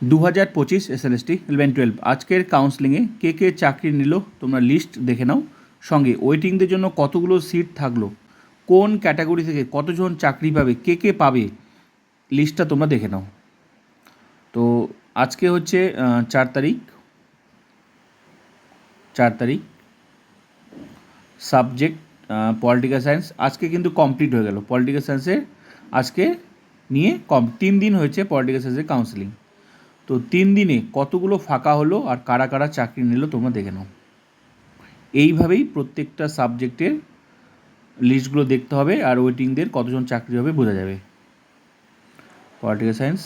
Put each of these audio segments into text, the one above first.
2025 SLST 11-12 আজকের কাউন্সেলিংয়ে কে কে চাকরি নিল তোমরা লিস্ট দেখে নাও, সঙ্গে ওয়েটিংদের জন্য কতগুলো সিট থাকলো, কোন ক্যাটাগরি থেকে কতজন চাকরি পাবে, কে কে পাবে, লিস্টটা তোমরা দেখে নাও। তো আজকে হচ্ছে 4 তারিখ, সাবজেক্ট পলিটিক্যাল সায়েন্স। আজকে কিন্তু কমপ্লিট হয়ে গেল পলিটিক্যাল সায়েন্সের, আজকে নিয়ে 3 দিন হয়েছে পলিটিক্যাল সায়েন্সের কাউন্সেলিং। তো 3 দিনে কতগুলো ফাঁকা হলো আর কারা কারা চাকরি নিল তোমরা দেখে নাও। এইভাবেই প্রত্যেকটা সাবজেক্টের লিস্টগুলো দেখতে হবে আর ওয়েটিংদের কতজন চাকরি হবে বোঝা যাবে। পলিটিক্যাল সায়েন্স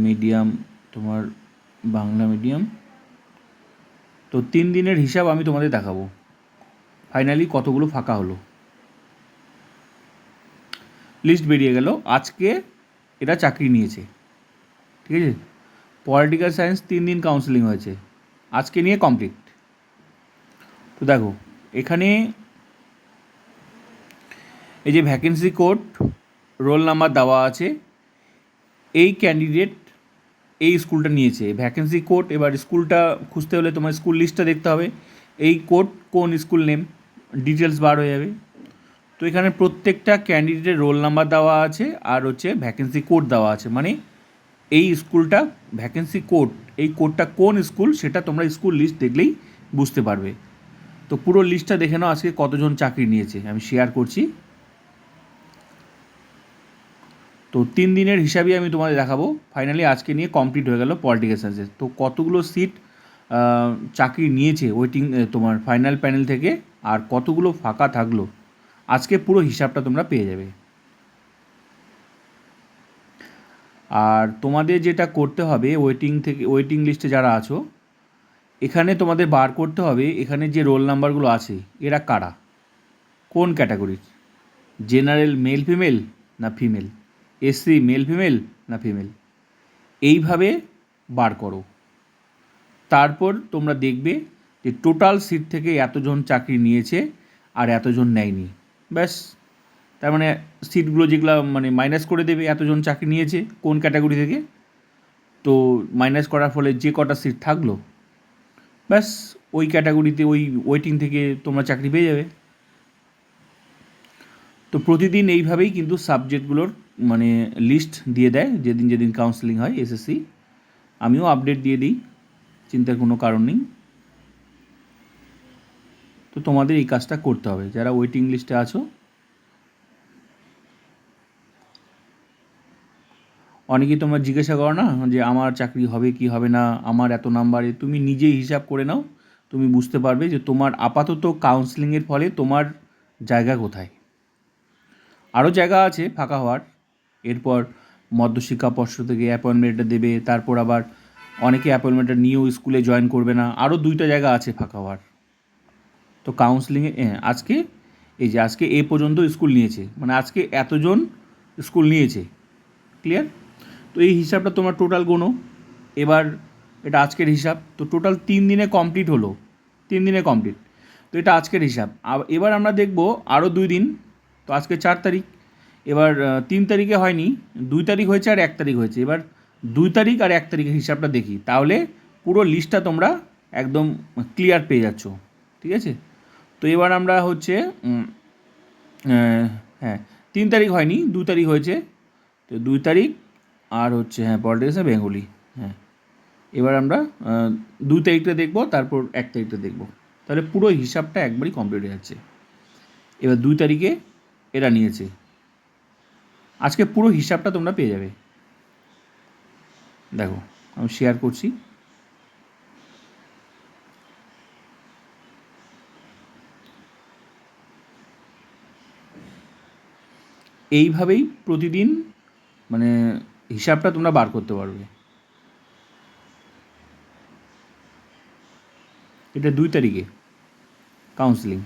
মিডিয়াম তোমার বাংলা মিডিয়াম। তো 3 দিনের হিসাব আমি তোমাদের দেখাবো, ফাইনালি কতগুলো ফাঁকা হলো। লিস্ট বেরিয়ে গেল, আজকে এরা চাকরি নিয়েছে, ঠিক আছে। পলিটিক্যাল সায়েন্স 3 দিন কাউন্সেলিং হয়েছে, আজকে নিয়ে কমপ্লিট। তো দেখো এখানে এই যে ভ্যাকেন্সি কোড, রোল নাম্বার দেওয়া আছে, এই ক্যান্ডিডেট এই স্কুলটা নিয়েছে, ভ্যাকেন্সি কোড। এবার স্কুলটা খুঁজতে হলে তোমার স্কুল লিস্টটা দেখতে হবে, এই কোড কোন স্কুল নেম, ডিটেলস বার হয়ে যাবে। তো এখানে প্রত্যেকটা ক্যান্ডিডেটের রোল নাম্বার দেওয়া আছে আর হচ্ছে ভ্যাকেন্সি কোড দেওয়া আছে, মানে এই স্কুলটা ভ্যাকেন্সি কোড, এই কোডটা কোন স্কুল সেটা তোমরা স্কুল লিস্ট দেখলেই বুঝতে পারবে। তো পুরো লিস্টটা দেখে নাও আজকে কতজন চাকরি নিয়েছে, আমি শেয়ার করছি। তো 3 দিনের হিসাবই আমি তোমাদের দেখাবো, ফাইনালি আজকে নিয়ে কমপ্লিট হয়ে গেল পলিটিক্যাল সায়েন্সের। তো কতগুলো সিট চাকরি নিয়েছে ওয়েটিং তোমার ফাইনাল প্যানেল থেকে, আর কতগুলো ফাঁকা থাকলো, আজকে পুরো হিসাবটা তোমরা পেয়ে যাবে। আর তোমাদের যেটা করতে হবে, ওয়েটিং লিস্টে যারা আছো, এখানে তোমাদের বার করতে হবে এখানে যে রোল নাম্বারগুলো আছে এরা কারা, কোন ক্যাটাগরির, জেনারেল মেল ফিমেল না ফিমেল, এসসি মেল ফিমেল না ফিমেল, এইভাবে বার করো। তারপর তোমরা দেখবে যে টোটাল সিট থেকে এতজন চাকরি নিয়েছে আর এতজন নেয়নি, ব্যাস। তার মানে সিটগুলো যেগুলো মানে মাইনাস করে দেবে, এতজন চাকরি নিয়েছে কোন ক্যাটাগরি থেকে, তো মাইনাস করার ফলে যে কটা সিট থাকলো, ব্যাস ওই ক্যাটাগরিতে ওই ওয়েটিং থেকে তোমরা চাকরি পেয়ে যাবে। তো প্রতিদিন এইভাবেই কিন্তু সাবজেক্টগুলোর মানে লিস্ট দিয়ে দেয়, যেদিন যেদিন কাউন্সেলিং হয় এসএসসি, আমিও আপডেট দিয়ে দিই, চিন্তার কোনো কারণ নেই। তো তোমাদের এই কাজটা করতে হবে যারা ওয়েটিং লিস্টে আছো। অনেকেই তোমরা জিজ্ঞাসা করো না যে আমার চাকরি হবে কি হবে না, আমার এত নাম্বারে, তুমি নিজেই হিসাব করে নাও, তুমি বুঝতে পারবে যে তোমার আপাতত কাউন্সেলিংয়ের ফলে তোমার জায়গা কোথায়। আরও জায়গা আছে ফাঁকা হওয়ার, এরপর মধ্যশিক্ষা পর্ষদ থেকে অ্যাপয়েন্টমেন্টটা দেবে, তারপর আবার অনেকে অ্যাপয়েন্টমেন্টটা নিয়েও স্কুলে জয়েন করবে না, আরও 2টা জায়গা আছে ফাঁকা হওয়ার। তো কাউন্সেলিংয়ে আজকে এই যে আজকে এ পর্যন্ত স্কুল নিয়েছে, মানে আজকে এতজন স্কুল নিয়েছে, ক্লিয়ার। তো এই হিসাবটা তোমার টোটাল গোনো, এবার এটা আজকের হিসাব। তো টোটাল 3 দিনে কমপ্লিট হলো, 3 দিনে কমপ্লিট। তো এটা আজকের হিসাব। এবার আমরা দেখব আরও 2 দিন। তো আজকে 4 তারিখ, এবার 3 তারিখে হয়নি, 2 তারিখ হয়েছে আর 1 তারিখ হয়েছে। এবার 2 তারিখ আর 1 তারিখের হিসাবটা দেখি, তাহলে পুরো লিস্টটা তোমরা একদম ক্লিয়ার পেয়ে যাচ্ছ, ঠিক আছে। তো এবার আমরা হচ্ছে হ্যাঁ 3 তারিখ হয়নি, 2 তারিখ হয়েছে। তো 2 তারিখ আর হচ্ছে পলিটিক্যাল বেঙ্গলি, হ্যাঁ। এবার আমরা 2 তারিখটা দেখবো, তারপর 1 তারিখটা দেখবো, তাহলে পুরো হিসাবটা একবারই কমপ্লিট হয়ে যাচ্ছে। এবার 2 তারিখে এরা নিয়েছে, আজকে পুরো হিসাবটা তোমরা পেয়ে যাবে। দেখো আমি শেয়ার করছি, এইভাবেই প্রতিদিন মানে হিসাবটা তোমরা বার করতে পারবে। এটা 2 তারিখে কাউন্সেলিং।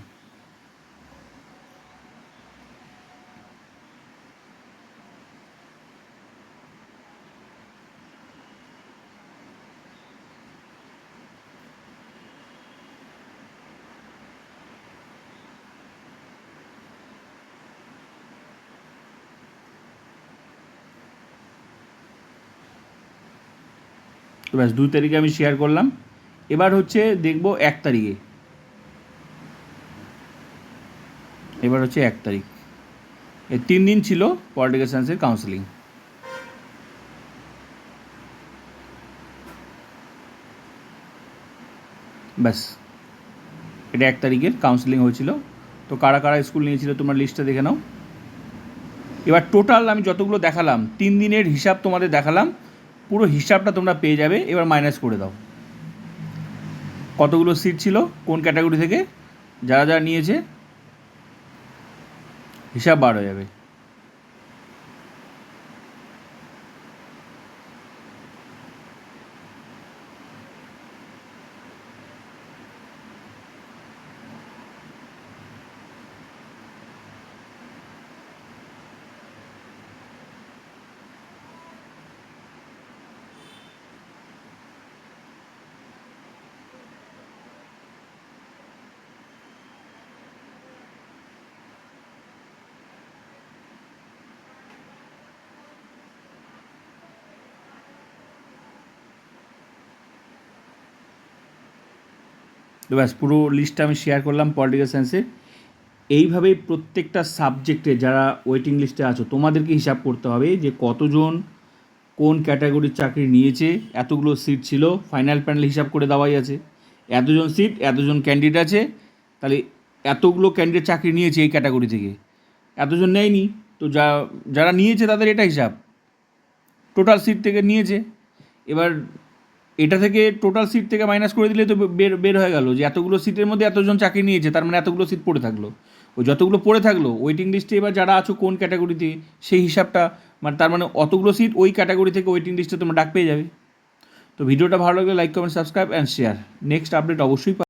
তো ব্যাস 2 তারিখে আমি শেয়ার করলাম। এবার হচ্ছে দেখব 1 তারিখে। এবার হচ্ছে 1 তারিখ, এই 3 দিন ছিল পলিটিক্যাল সায়েন্সের কাউন্সেলিং। ব্যাস, এটা 1 তারিখের কাউন্সেলিং হয়েছিল। তো কারা কারা স্কুল নিয়েছিল তোমরা লিস্টটা দেখে নাও। এবার টোটাল আমি যতগুলো দেখালাম 3 দিনের হিসাব তোমাদের দেখালাম, পুরো হিসাবটা তোমরা পেয়ে যাবে। এবার মাইনাস করে দাও কতগুলো সিট ছিল কোন ক্যাটাগরি থেকে, যারা যারা নিয়েছে, হিসাব বার হয়ে যাবে। তো ব্যাস, পুরো লিস্টটা আমি শেয়ার করলাম পলিটিক্যাল সায়েন্সের। এইভাবেই প্রত্যেকটা সাবজেক্টে যারা ওয়েটিং লিস্টে আছো তোমাদেরকে হিসাব করতে হবে যে কতজন কোন ক্যাটাগরির চাকরি নিয়েছে, এতগুলো সিট ছিল, ফাইনাল প্যানেল হিসাব করে দেওয়াই আছে, এতজন সিট এতজন ক্যান্ডিডেট আছে, তাহলে এতগুলো ক্যান্ডিডেট চাকরি নিয়েছে এই ক্যাটাগরি থেকে, এতজন নেয়নি, তো যারা নিয়েছে তাদের এটা হিসাব টোটাল সিট থেকে নিয়েছে। এবার এটা থেকে টোটাল সিট থেকে মাইনাস করে দিলে তো বের হয়ে গেল যে এতগুলো সিটের মধ্যে এতজন চাকরি নিয়েছে, তার মানে এতগুলো সিট পড়ে থাকলো। ওই যতগুলো পড়ে থাকলো ওয়েটিং লিস্টে এবার যারা আছো কোন ক্যাটাগরিতে সেই হিসাবটা, মানে তার মানে অতগুলো সিট ওই ক্যাটাগরি থেকে ওয়েটিং লিস্টে তোমরা ডাক পেয়ে যাবে। তো ভিডিওটা ভালো লাগলে like comment subscribe and share. Next update অবশ্যই